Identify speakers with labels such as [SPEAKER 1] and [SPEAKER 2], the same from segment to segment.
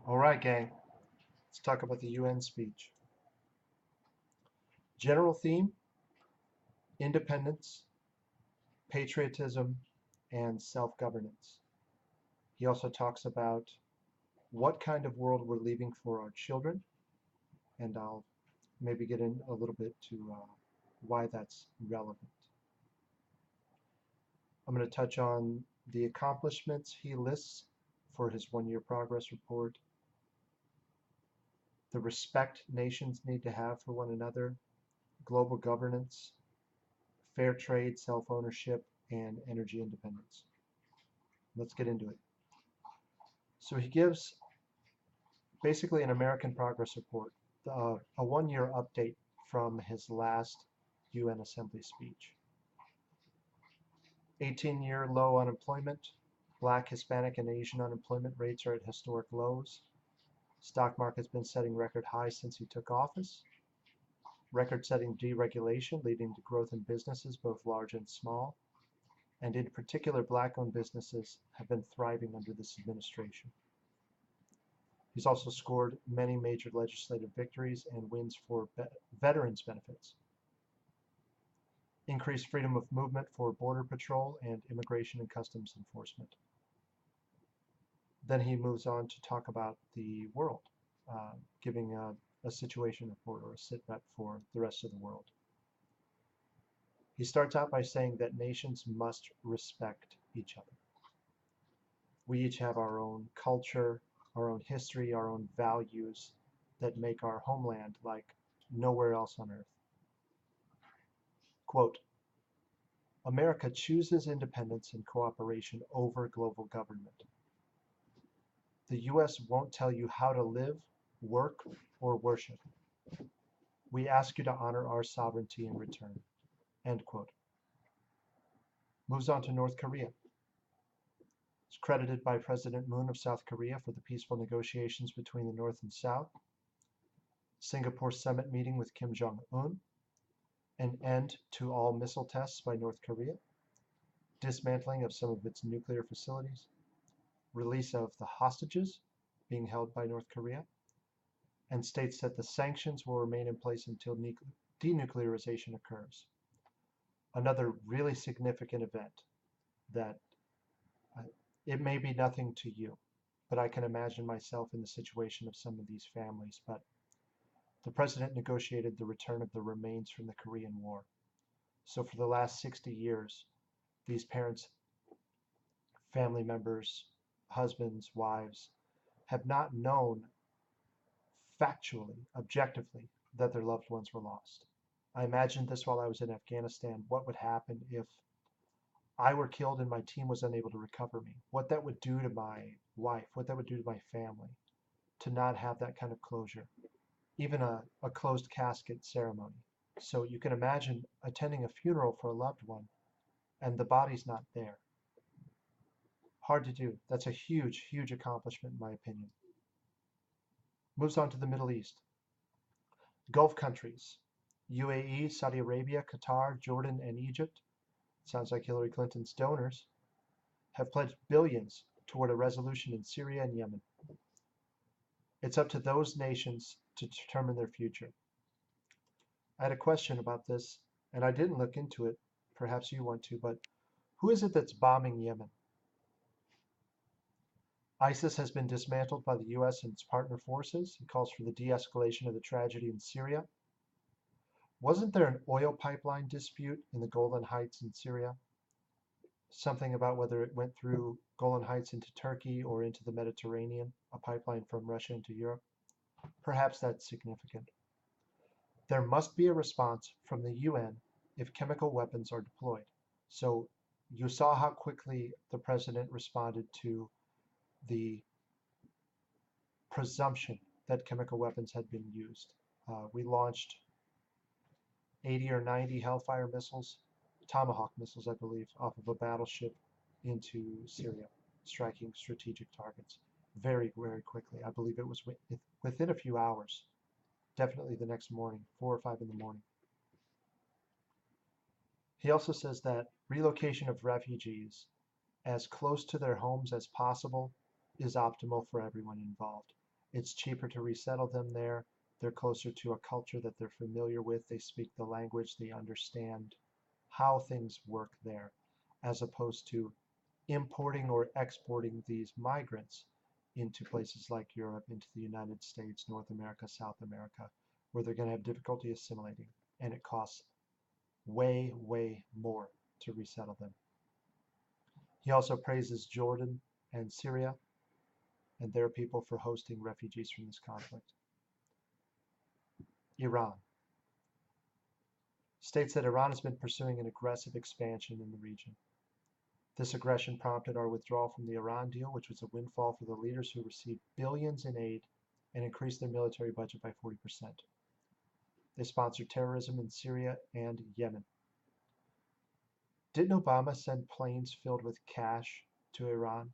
[SPEAKER 1] All right, gang, let's talk about the UN speech. General theme: independence, patriotism, and self-governance. He also talks about what kind of world we're leaving for our children, and I'll maybe get in a little bit to why that's relevant. I'm going to touch on the accomplishments he lists for his one-year progress report, the respect nations need to have for one another, global governance, fair trade, self-ownership, and energy independence. Let's get into it. So he gives basically an American progress report, a one-year update from his last UN Assembly speech. 18-year low unemployment, Black, Hispanic, and Asian unemployment rates are at historic lows. Stock market's been setting record highs since he took office. Record-setting deregulation leading to growth in businesses, both large and small. And in particular, Black-owned businesses have been thriving under this administration. He's also scored many major legislative victories and wins for veterans benefits. Increased freedom of movement for Border Patrol and Immigration and Customs Enforcement. Then he moves on to talk about the world, giving a situation report or a sit rep for the rest of the world. He starts out by saying that nations must respect each other. We each have our own culture, our own history, our own values that make our homeland like nowhere else on earth. Quote, America chooses independence and cooperation over global government. The US won't tell you how to live, work, or worship. We ask you to honor our sovereignty in return. End quote. Moves on to North Korea. It's credited by President Moon of South Korea for the peaceful negotiations between the North and South. Singapore summit meeting with Kim Jong-un. An end to all missile tests by North Korea. Dismantling of some of its nuclear facilities. Release of the hostages being held by North Korea. And states that the sanctions will remain in place until denuclearization occurs. Another really significant event that it may be nothing to you, but I can imagine myself in the situation of some of these families. But the president negotiated the return of the remains from the Korean War. So for the last 60 years, these parents, family members, husbands, wives, have not known factually, objectively, that their loved ones were lost. I imagined this while I was in Afghanistan. What would happen if I were killed and my team was unable to recover me? What that would do to my wife, what that would do to my family, to not have that kind of closure, even a closed casket ceremony. So you can imagine attending a funeral for a loved one and the body's not there. Hard to do. That's a huge, huge accomplishment in my opinion. Moves on to the Middle East. Gulf countries, UAE, Saudi Arabia, Qatar, Jordan, and Egypt, sounds like Hillary Clinton's donors, have pledged billions toward a resolution in Syria and Yemen. It's up to those nations to determine their future. I had a question about this, and I didn't look into it. Perhaps you want to, but who is it that's bombing Yemen? ISIS has been dismantled by the US and its partner forces. It calls for the de-escalation of the tragedy in Syria. Wasn't there an oil pipeline dispute in the Golan Heights in Syria? Something about whether it went through Golan Heights into Turkey or into the Mediterranean, a pipeline from Russia into Europe. Perhaps that's significant. There must be a response from the UN if chemical weapons are deployed. So you saw how quickly the president responded to the presumption that chemical weapons had been used. We launched 80 or 90 Hellfire missiles, Tomahawk missiles, I believe, off of a battleship into Syria, striking strategic targets very, very quickly. I believe it was within a few hours, definitely the next morning, 4 or 5 in the morning. He also says that relocation of refugees as close to their homes as possible is optimal for everyone involved. It's cheaper to resettle them there. They're closer to a culture that they're familiar with. They speak the language. They understand how things work there, as opposed to importing or exporting these migrants into places like Europe, into the United States, North America, South America, where they're going to have difficulty assimilating, and it costs way, way more to resettle them. He also praises Jordan and Syria and their people for hosting refugees from this conflict. Iran states that Iran has been pursuing an aggressive expansion in the region. This aggression prompted our withdrawal from the Iran deal, which was a windfall for the leaders who received billions in aid and increased their military budget by 40%. They sponsored terrorism in Syria and Yemen. Didn't Obama send planes filled with cash to Iran?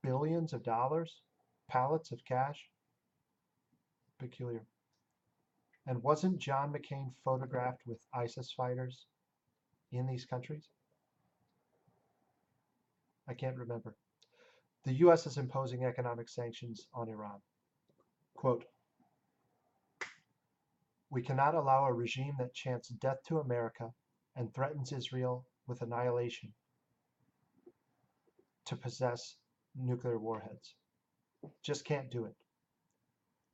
[SPEAKER 1] Billions of dollars? Pallets of cash? Peculiar. And wasn't John McCain photographed with ISIS fighters in these countries? I can't remember. The U.S. is imposing economic sanctions on Iran. Quote, "We cannot allow a regime that chants death to America and threatens Israel with annihilation to possess nuclear warheads. Just can't do it.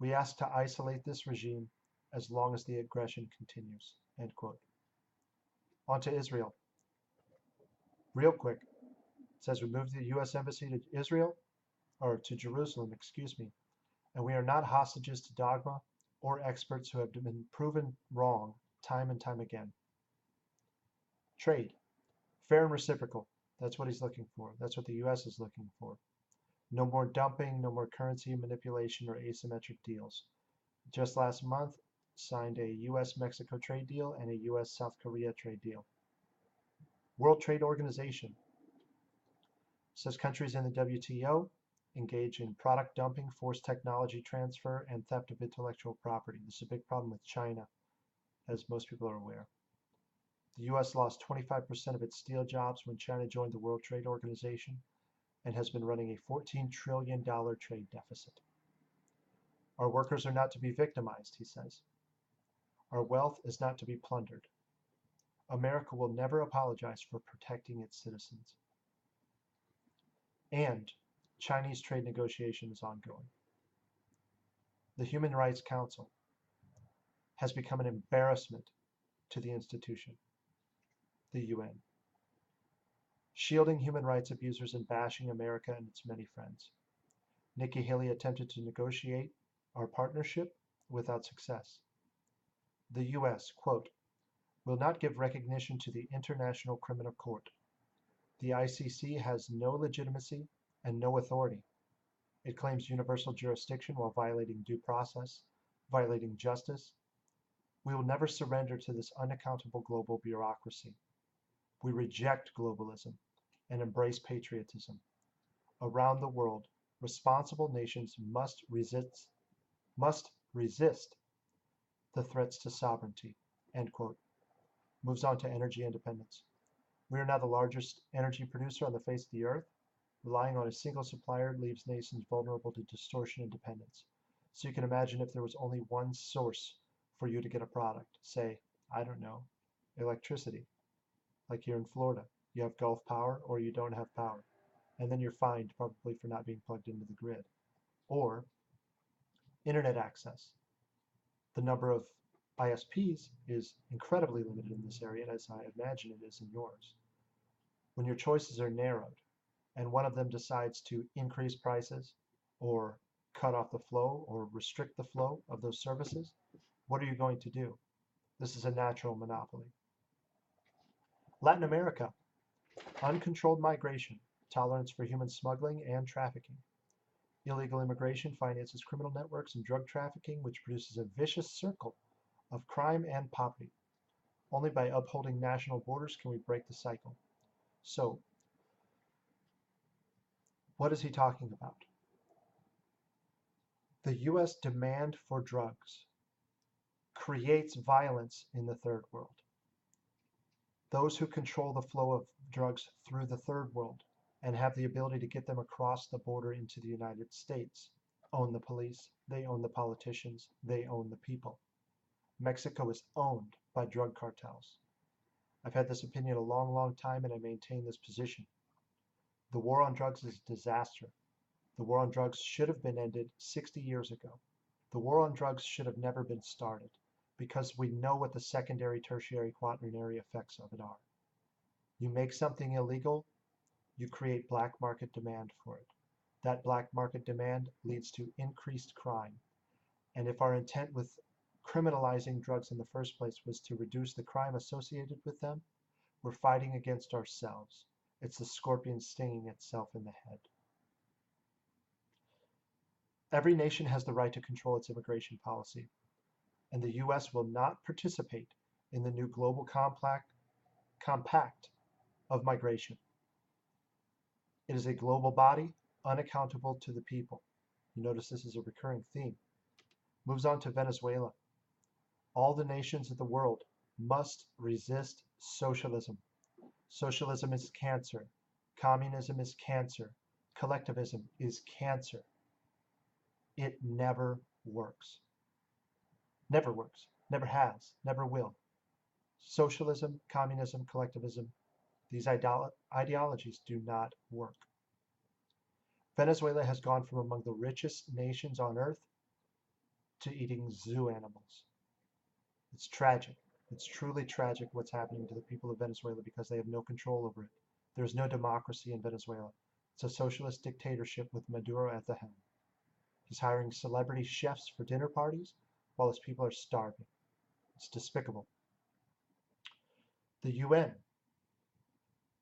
[SPEAKER 1] We ask to isolate this regime as long as the aggression continues." End quote. On to Israel. Real quick. It says we moved the U.S. Embassy to Israel, or to Jerusalem, excuse me, and we are not hostages to dogma or experts who have been proven wrong time and time again. Trade. Fair and reciprocal. That's what he's looking for. That's what the U.S. is looking for. No more dumping, no more currency manipulation or asymmetric deals. Just last month, signed a U.S.-Mexico trade deal and a U.S.-South Korea trade deal. World Trade Organization says countries in the WTO engage in product dumping, forced technology transfer, and theft of intellectual property. This is a big problem with China, as most people are aware. The U.S. lost 25% of its steel jobs when China joined the World Trade Organization and has been running a $14 trillion trade deficit. Our workers are not to be victimized, he says. Our wealth is not to be plundered. America will never apologize for protecting its citizens. And Chinese trade negotiation is ongoing. The Human Rights Council has become an embarrassment to the institution, the UN, shielding human rights abusers and bashing America and its many friends. Nikki Haley attempted to negotiate our partnership without success. The U.S., quote, "will not give recognition to the International Criminal Court. The ICC has no legitimacy and no authority. It claims universal jurisdiction while violating due process, violating justice. We will never surrender to this unaccountable global bureaucracy. We reject globalism and embrace patriotism. Around the world, responsible nations must resist the threats to sovereignty." End quote. Moves on to energy independence. We are now the largest energy producer on the face of the earth. Relying on a single supplier leaves nations vulnerable to distortion and dependence. So you can imagine if there was only one source for you to get a product, say, I don't know, electricity. Like here in Florida, you have Gulf Power or you don't have power. And then you're fined probably for not being plugged into the grid. Or internet access. The number of ISPs is incredibly limited in this area, as I imagine it is in yours. When your choices are narrowed, and one of them decides to increase prices or cut off the flow or restrict the flow of those services, what are you going to do? This is a natural monopoly. Latin America, uncontrolled migration, tolerance for human smuggling and trafficking. Illegal immigration finances criminal networks and drug trafficking, which produces a vicious circle of crime and poverty. Only by upholding national borders can we break the cycle. So, what is he talking about? The U.S. demand for drugs creates violence in the third world. Those who control the flow of drugs through the third world and have the ability to get them across the border into the United States own the police, they own the politicians, they own the people. Mexico is owned by drug cartels. I've had this opinion a long, long time, and I maintain this position. The war on drugs is a disaster. The war on drugs should have been ended 60 years ago. The war on drugs should have never been started because we know what the secondary, tertiary, quaternary effects of it are. You make something illegal, you create black market demand for it. That black market demand leads to increased crime. And if our intent with criminalizing drugs in the first place was to reduce the crime associated with them, we're fighting against ourselves. It's the scorpion stinging itself in the head. Every nation has the right to control its immigration policy, and the US will not participate in the new global compact of migration. It is a global body, unaccountable to the people. You notice this is a recurring theme. Moves on to Venezuela. All the nations of the world must resist socialism. Socialism is cancer. Communism is cancer. Collectivism is cancer. It never works. Never works. Never has. Never will. Socialism, communism, collectivism, these ideologies do not work. Venezuela has gone from among the richest nations on earth to eating zoo animals. It's tragic. It's truly tragic what's happening to the people of Venezuela because they have no control over it. There's no democracy in Venezuela. It's a socialist dictatorship with Maduro at the helm. He's hiring celebrity chefs for dinner parties while his people are starving. It's despicable. The UN.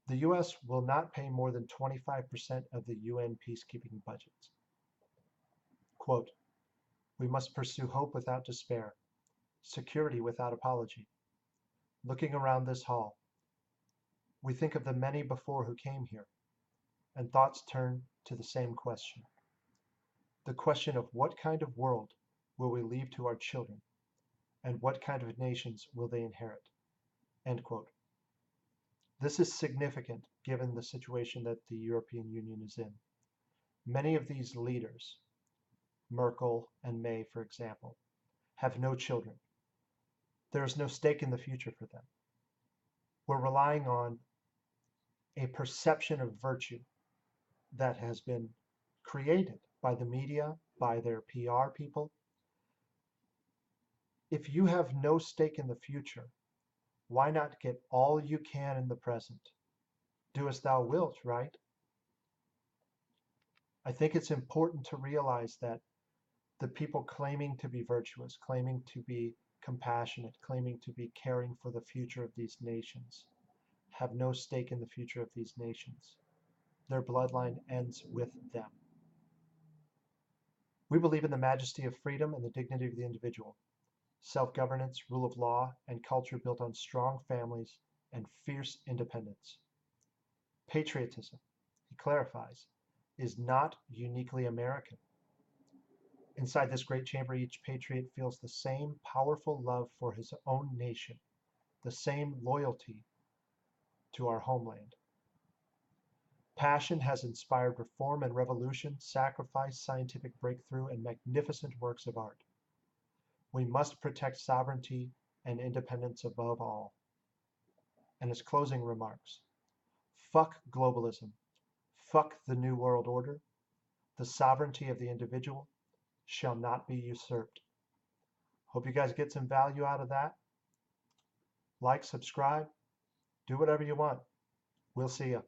[SPEAKER 1] The US will not pay more than 25% of the UN peacekeeping budgets. Quote, "We must pursue hope without despair, security without apology. Looking around this hall, we think of the many before who came here, and thoughts turn to the same question. The question of what kind of world will we leave to our children, and what kind of nations will they inherit?" End quote. This is significant given the situation that the European Union is in. Many of these leaders, Merkel and May, for example, have no children. There is no stake in the future for them. We're relying on a perception of virtue that has been created by the media, by their PR people. If you have no stake in the future, why not get all you can in the present? Do as thou wilt, right? I think it's important to realize that the people claiming to be virtuous, claiming to be compassionate, claiming to be caring for the future of these nations, have no stake in the future of these nations. Their bloodline ends with them. We believe in the majesty of freedom and the dignity of the individual, self-governance, rule of law, and culture built on strong families and fierce independence. Patriotism, he clarifies, is not uniquely American. Inside this great chamber, each patriot feels the same powerful love for his own nation, the same loyalty to our homeland. Passion has inspired reform and revolution, sacrifice, scientific breakthrough, and magnificent works of art. We must protect sovereignty and independence above all. And his closing remarks: fuck globalism, fuck the New World Order. The sovereignty of the individual shall not be usurped. Hope you guys get some value out of that. Like, subscribe, do whatever you want. We'll see you.